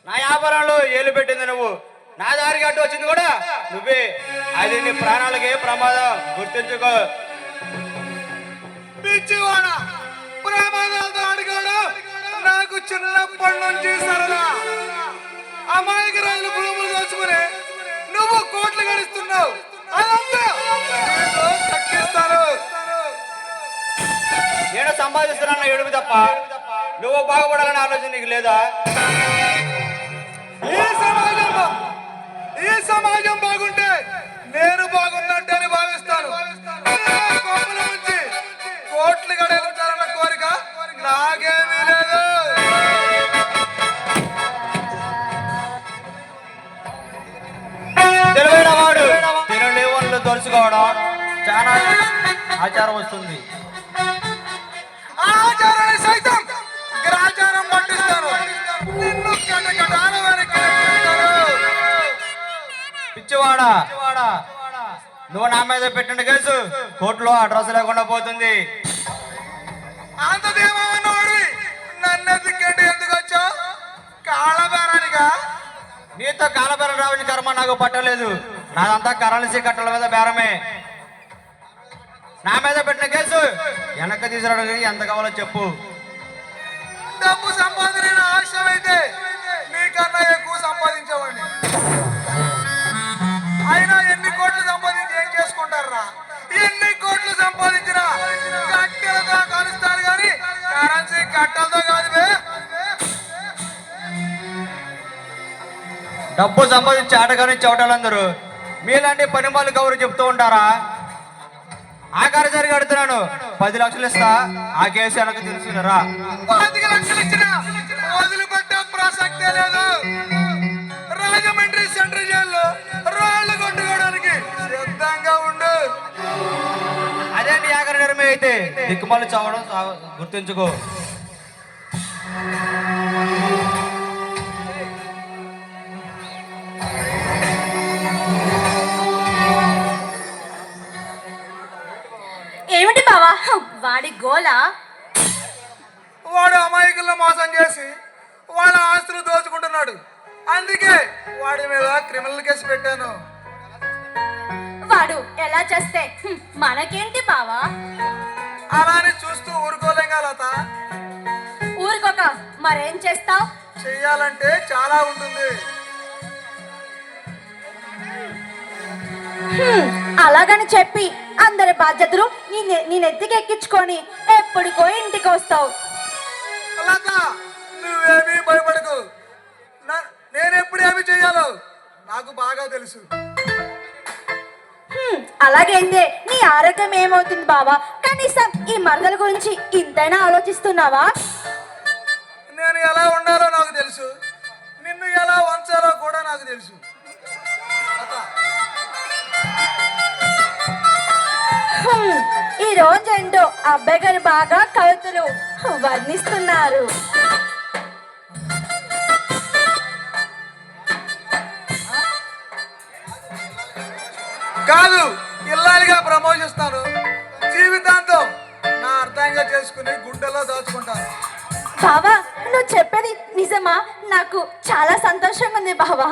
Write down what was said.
నా వ్యాపారంలో ఏలు పెట్టింది నువ్వు, నా దారికి అడ్డు వచ్చింది కూడా నువ్వే. అది నీ ప్రాణాలకే ప్రమాదం, గుర్తుంచుకో. పిచ్చివాడా, ప్రమాదాలతో అడిగాడు. నాకు చిన్నప్పటి నుంచి సరదా. అమాయక రైలు భూములు దోచుకుని నువ్వు కోట్లు గడిస్తున్నావు. అదంతా తగ్గిస్తాను. నేను సంపాదిస్తున్నా ఏడుపు తప్ప నువ్వు బాగుపడాలని ఆలోచన నీకు లేదా? ఈ సమాజం బాగుంటే నేను బాగున్నట్టు అని భావిస్తాను. కోపల నుంచి కోట్లు గడేయాలన్న కోరిక నాకేమీ లేదు. తెలివైన వాడు తినలేవన్లు దొరుచుకోవడం చాలా ఆచారం వస్తుంది. ఆచారాన్ని సైతం గ్రాచారం పట్టిస్తాను. నిన్ను కటకటాల వరకు పిచ్చివాడా, నువ్వు నా మీద పెట్టిన కేసు కోర్టులో అడ్రస్ లేకుండా పోతుంది. అంతదేమన్నవాడివి నన్ను ఎదుకంటే ఎందుకు వచ్చావు? కాళ్ళబేరానిగా? నీతో కాలబేరం రావని కర్మ నాకు పట్టలేదు. నాదంతా కరెన్సీ కట్టల మీద బేరమే. నా మీద పెట్టిన కేసు వెనక్కి తీసుకురావడానికి ఎంత కావాలో చెప్పు. డబ్బు సంపాదన ఆశయమైతే నీకన్నా ఎక్కువ సంపాదించేవాడిని. అయినా ఎన్ని కోట్లు సంపాదించి ఏం చేసుకుంటారా? ఎన్ని కోట్లు సంపాదించినా కట్టెలతో కలుస్తారు కానీ కరెన్సీ కట్టలతో కాదు. డబ్బు సంపాదించి ఆటగాని చవటాలందరూ మీలాంటి పని వాళ్ళు కౌరు చెప్తూ ఉంటారా? ఆ కార్యచారి కడుతున్నాను, 10 లక్షలు ఇస్తా, ఆ కేసు వెనక్కి తెలుసుకున్నారా? 10 లక్షలు ఇచ్చినా వదిలిపెట్టే ప్రసక్తే లేదు. రాజమండ్రి సెంట్రల్ జైల్లో రాళ్లు కొట్టుకోవడానికి సిద్ధంగా ఉండు. అదే నీ ఆఖరి నిర్మయం అయితే దిక్కుమాలు చావడం గుర్తుంచుకో. ఏమిటి బావా వాడి గోల? వాడు అమాయకులను మోసం చేసి వాళ్ళ ఆస్తులు దోచుకుంటున్నాడు. అందుకే వాడి మీద క్రిమినల్ కేసు పెట్టాను. వాడు ఎలా చేస్తే మనకేంటి బావా? అలానే చూస్తూ ఊరుకోలేంగా లత. ఊరుకోక మరేం చేస్తావు? చెయ్యాలంటే చాలా ఉంటుంది. అలాగని చెప్పి అందరి బాధ్యతలు నీ నెత్తికి ఎక్కించుకొని ఎప్పటికో ఇంటికి వస్తావు. లత, నువ్వేమీ భయపడకు. నేను ఎప్పుడు ఏమి చెయ్యాలో నాకు బాగా తెలుసు. అలాగైతే నీ ఆరోగ్యం ఏమవుతుంది బావా? కనీసం ఈ మరదల గురించి ఇంతైనా ఆలోచిస్తున్నావా? నేను ఎలా ఉండాలో నాకు తెలుసు. నిన్ను ఎలా వంచాలో కూడా నాకు తెలుసు. ఈ రోజేంటో అబ్బాయి గారు బాగా కవితలు వర్ణిస్తున్నారు. కాదు, ఇల్లాలిగా ప్రమోషిస్తాను. జీవితాంతం నా అర్థంగా చేసుకుని గుండెలో దాచుకుంటాను. బావా, నువ్వు చెప్పేది నిజమా? నాకు చాలా సంతోషంగా ఉంది బావా.